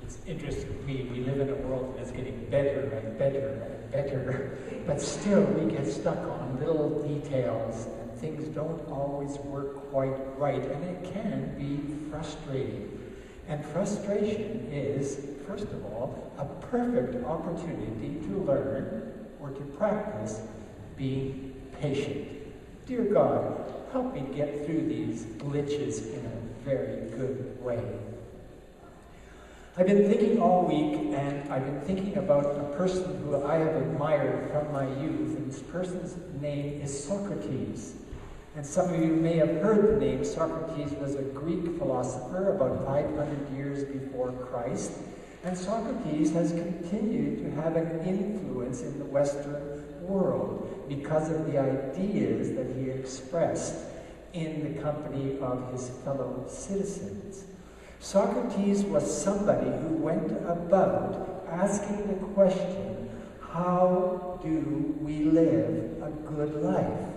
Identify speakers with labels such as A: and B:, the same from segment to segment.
A: It's interesting to me, we live in a world that's getting better and better and better, but still we get stuck on little details and things don't always work quite right, and it can be frustrating. And frustration is, first of all, a perfect opportunity to learn or to practice being patient. Dear God, help me get through these glitches in a very good way. I've been thinking all week, and I've been thinking about a person who I have admired from my youth, and this person's name is Socrates. And some of you may have heard the name. Socrates was a Greek philosopher about 500 years before Christ, and Socrates has continued to have an influence in the Western world because of the ideas that he expressed in the company of his fellow citizens. Socrates was somebody who went about asking the question, how do we live a good life?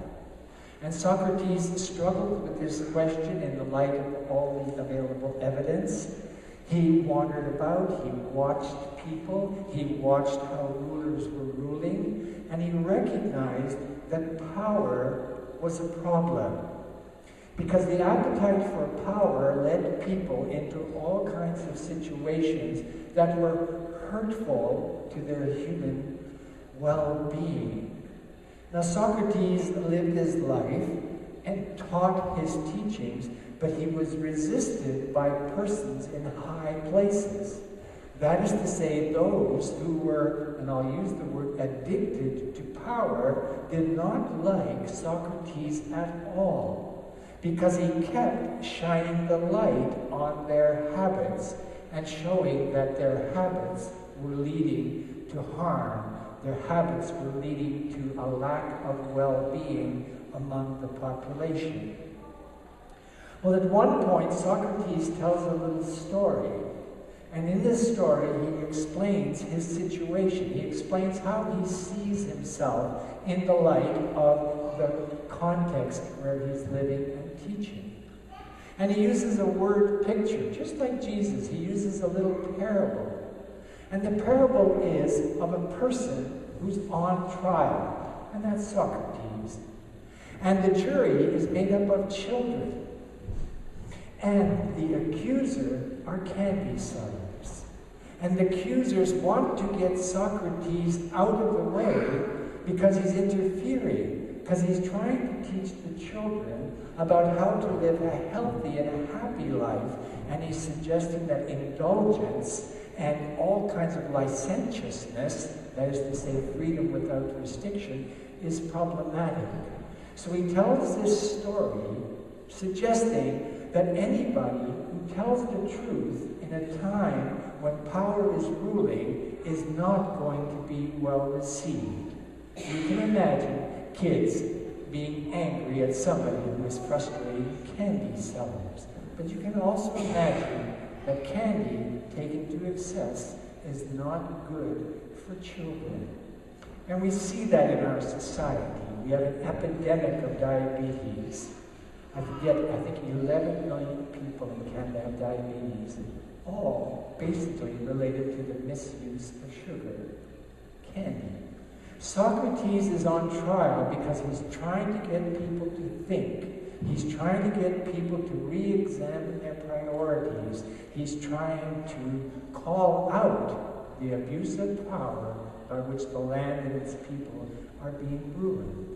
A: And Socrates struggled with this question in the light of all the available evidence. He wandered about, he watched people, he watched how rulers were ruling, and he recognized that power was a problem. Because the appetite for power led people into all kinds of situations that were hurtful to their human well-being. Now, Socrates lived his life and taught his teachings, but he was resisted by persons in high places. That is to say, those who were, and I'll use the word addicted to power, did not like Socrates at all, because he kept shining the light on their habits and showing that their habits were leading to harm. Their habits were leading to a lack of well-being among the population. Well, at one point, Socrates tells a little story. And in this story, he explains his situation. He explains how he sees himself in the light of the context where he's living and teaching. And he uses a word picture, just like Jesus. He uses a little parable. And the parable is of a person who's on trial, and that's Socrates. And the jury is made up of children. And the accuser are candy sellers. And the accusers want to get Socrates out of the way because he's interfering, because he's trying to teach the children about how to live a healthy and a happy life. And he's suggesting that indulgence and all kinds of licentiousness, that is to say freedom without restriction, is problematic. So he tells this story suggesting that anybody who tells the truth in a time when power is ruling is not going to be well received. You can imagine kids being angry at somebody who is frustrating candy sellers. But you can also imagine that candy taken to excess is not good for children. And we see that in our society. We have an epidemic of diabetes. I think 11 million people in Canada have diabetes, all basically related to the misuse of sugar, candy. Socrates is on trial because he's trying to get people to think. He's trying to get people to re-examine their priorities. He's trying to call out the abuse of power by which the land and its people are being ruined.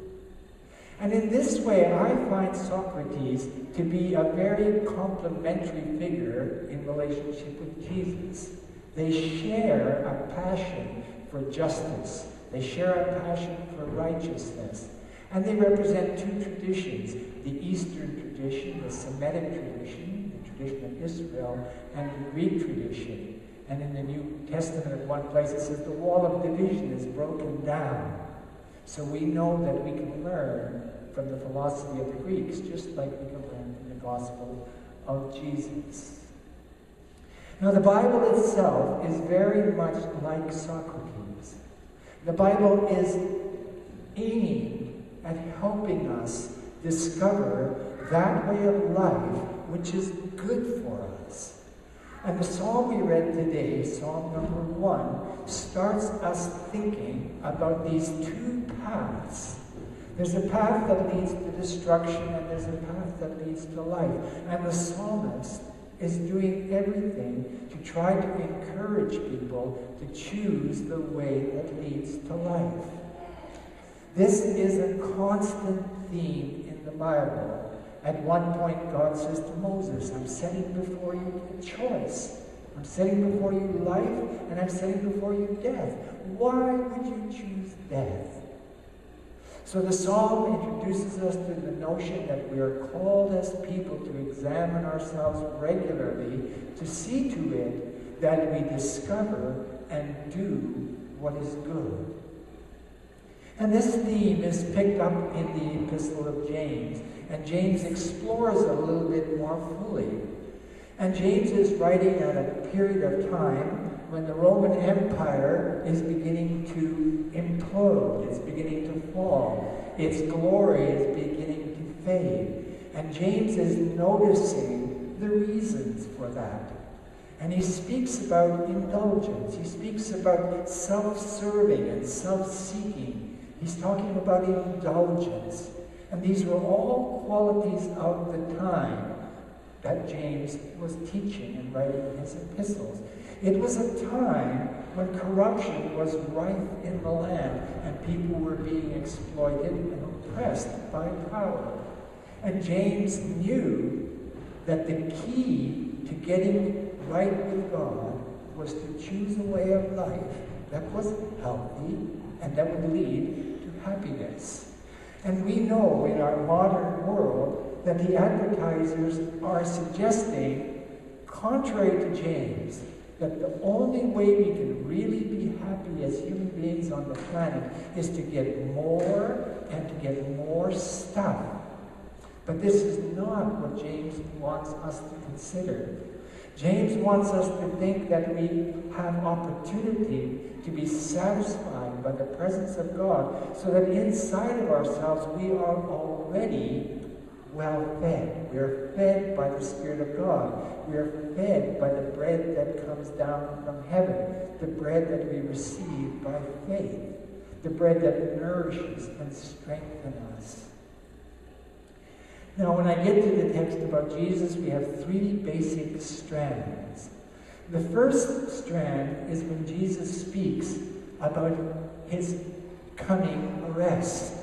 A: And in this way, I find Socrates to be a very complementary figure in relationship with Jesus. They share a passion for justice. They share a passion for righteousness. And they represent two traditions, the Eastern tradition, the Semitic tradition, the tradition of Israel, and the Greek tradition. And in the New Testament, at one place, it says the wall of division is broken down. So we know that we can learn from the philosophy of the Greeks, just like we can learn from the gospel of Jesus. Now, the Bible itself is very much like Socrates. The Bible is aimed at helping us discover that way of life which is good for us. And the psalm we read today, Psalm number 1, starts us thinking about these two paths. There's a path that leads to destruction, and there's a path that leads to life. And the psalmist is doing everything to try to encourage people to choose the way that leads to life. This is a constant theme in the Bible. At one point, God says to Moses, I'm setting before you a choice. I'm setting before you life, and I'm setting before you death. Why would you choose death? So the psalm introduces us to the notion that we are called as people to examine ourselves regularly, to see to it that we discover and do what is good. And this theme is picked up in the Epistle of James, and James explores it a little bit more fully. And James is writing at a period of time when the Roman Empire is beginning to implode, it's beginning to fall, its glory is beginning to fade. And James is noticing the reasons for that. And he speaks about indulgence, he speaks about self-serving and self-seeking. He's talking about indulgence. And these were all qualities of the time that James was teaching and writing his epistles. It was a time when corruption was rife in the land and people were being exploited and oppressed by power. And James knew that the key to getting right with God was to choose a way of life that was healthy and that would lead to happiness. And we know in our modern world that the advertisers are suggesting, contrary to James, that the only way we can really be happy as human beings on the planet is to get more and to get more stuff. But this is not what James wants us to consider. James wants us to think that we have opportunity to be satisfied by the presence of God, so that inside of ourselves we are already well fed. We are fed by the Spirit of God. We are fed by the bread that comes down from heaven, the bread that we receive by faith, the bread that nourishes and strengthens us. Now, when I get to the text about Jesus, we have three basic strands. The first strand is when Jesus speaks about his coming arrest.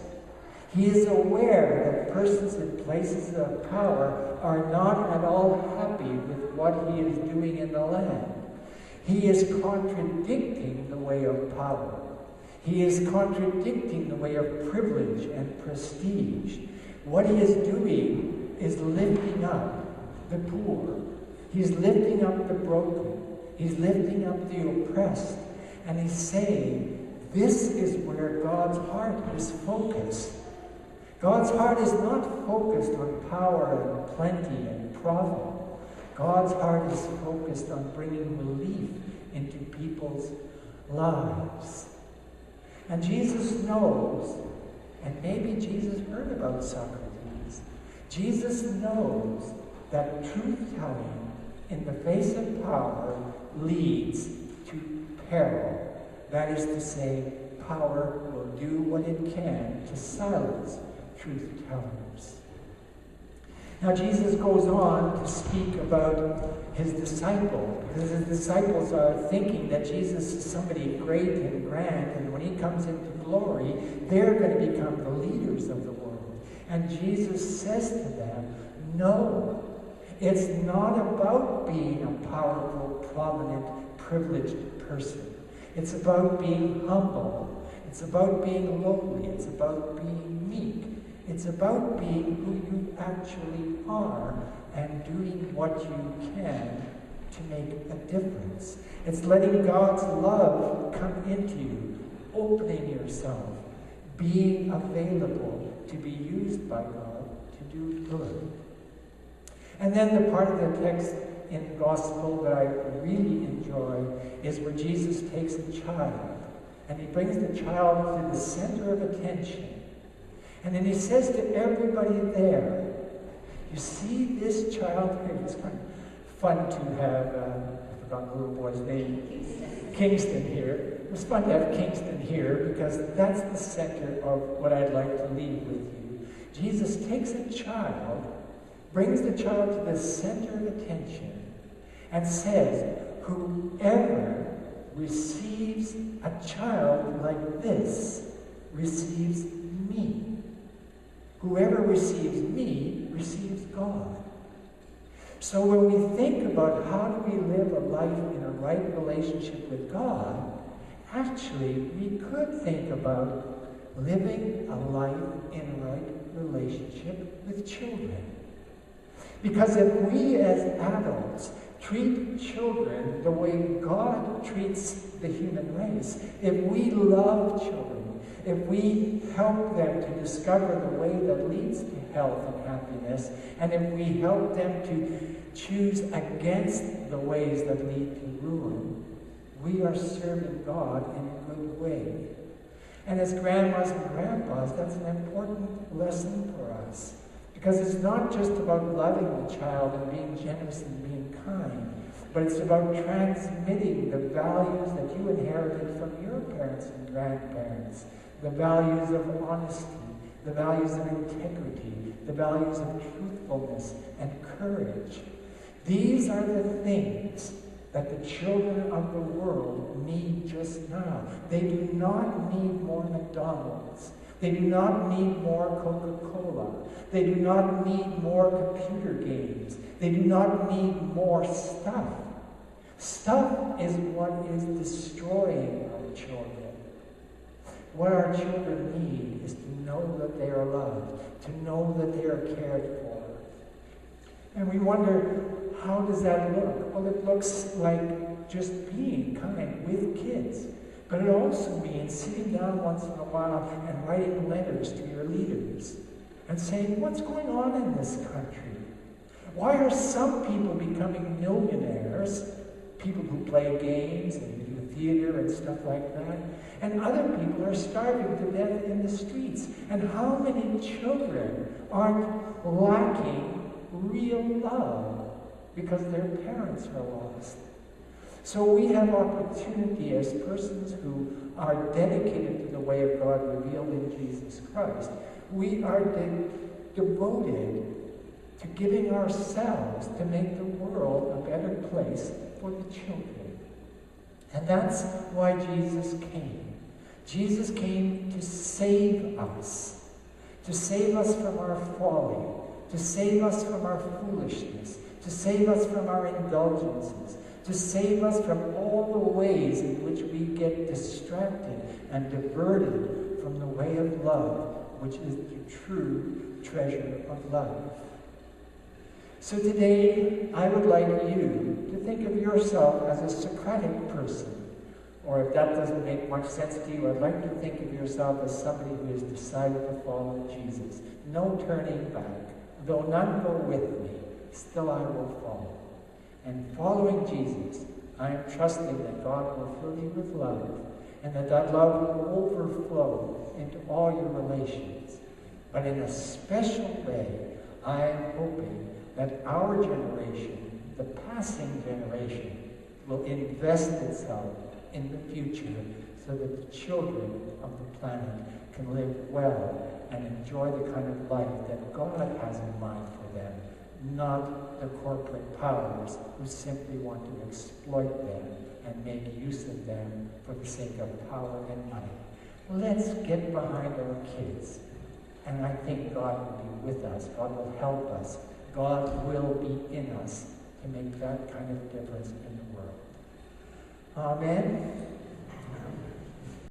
A: He is aware that persons in places of power are not at all happy with what he is doing in the land. He is contradicting the way of power. He is contradicting the way of privilege and prestige. What he is doing is lifting up the poor. He's lifting up the broken. He's lifting up the oppressed. And he's saying, this is where God's heart is focused. God's heart is not focused on power and plenty and profit. God's heart is focused on bringing relief into people's lives. And Jesus knows, and maybe Jesus heard about Socrates, Jesus knows that truth-telling in the face of power leads to peril. That is to say, power will do what it can to silence truth-tellers. Now Jesus goes on to speak about his disciples, because his disciples are thinking that Jesus is somebody great and grand, and when he comes into glory, they're going to become the leaders of the world. And Jesus says to them, no, it's not about being a powerful, prominent, privileged person. It's about being humble. It's about being lowly. It's about being meek. It's about being who you actually are and doing what you can to make a difference. It's letting God's love come into you, opening yourself, being available to be used by God to do good. And then the part of the text in the gospel that I really enjoy is where Jesus takes a child and he brings the child to the center of attention. And then he says to everybody there, you see this child here, he's fine. fun to have, I forgot the little boy's name, Kingston here. It was fun to have Kingston here because that's the center of what I'd like to leave with you. Jesus takes a child, brings the child to the center of attention, and says, whoever receives a child like this receives me. Whoever receives me receives God. So when we think about how do we live a life in a right relationship with God, actually we could think about living a life in a right relationship with children. Because if we as adults treat children the way God treats the human race, if we love children, if we help them to discover the way that leads to health and happiness, and if we help them to choose against the ways that lead to ruin, we are serving God in a good way. And as grandmas and grandpas, that's an important lesson for us. Because it's not just about loving the child and being generous and being kind, but it's about transmitting the values that you inherited from your parents and grandparents. The values of honesty, the values of integrity, the values of truthfulness and courage. These are the things that the children of the world need just now. They do not need more McDonald's. They do not need more Coca-Cola. They do not need more computer games. They do not need more stuff. Stuff is what is destroying our children. What our children need is to know that they are loved, to know that they are cared for. And we wonder, how does that look? Well, it looks like just being kind with kids. But it also means sitting down once in a while and writing letters to your leaders and saying, what's going on in this country? Why are some people becoming millionaires, people who play games and do theater and stuff like that, and other people are starving to death in the streets? And how many children aren't lacking real love because their parents are lost? So we have opportunity as persons who are dedicated to the way of God revealed in Jesus Christ. We are devoted to giving ourselves to make the world a better place for the children. And that's why Jesus came. Jesus came to save us from our folly, to save us from our foolishness, to save us from our indulgences, to save us from all the ways in which we get distracted and diverted from the way of love, which is the true treasure of love. So today, I would like you to think of yourself as a Socratic person. Or if that doesn't make much sense to you, I'd like to think of yourself as somebody who has decided to follow Jesus. No turning back. Though none go with me, still I will follow. And following Jesus, I am trusting that God will fill you with love, and that love will overflow into all your relations. But in a special way, I am hoping that our generation, the passing generation, will invest itself in the future so that the children of the planet can live well and enjoy the kind of life that God has in mind for them, not the corporate powers who simply want to exploit them and make use of them for the sake of power and money. Let's get behind our kids. And I think God will be with us. God will help us. God will be in us to make that kind of difference in the world. Amen.